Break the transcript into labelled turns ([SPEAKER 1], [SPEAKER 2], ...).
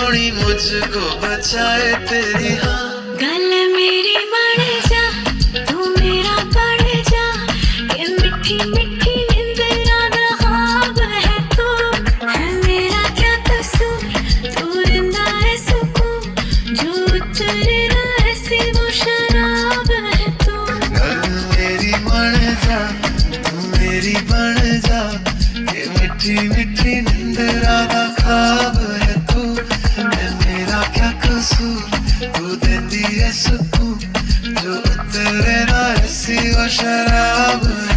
[SPEAKER 1] सोनी मुझको बचाए तेरी हाँ।
[SPEAKER 2] गल मेरी बढ़ जा तू मेरा बढ़ जा कि मिठी मिठी निंदरा दा ख्वाब है तू है मेरा क्या कसूर तू दिंदा है सुकून जो उतरे ना ऐसी वो शराब है तू।
[SPEAKER 1] गल मेरी बन जा तू मेरी बन जा कि मिठी मिठी निंदरा दा ख्वाब है तू है मेरा क्या कसूर तू देंदी है सुकून जो उतरे ना ऐसी वो शराब है।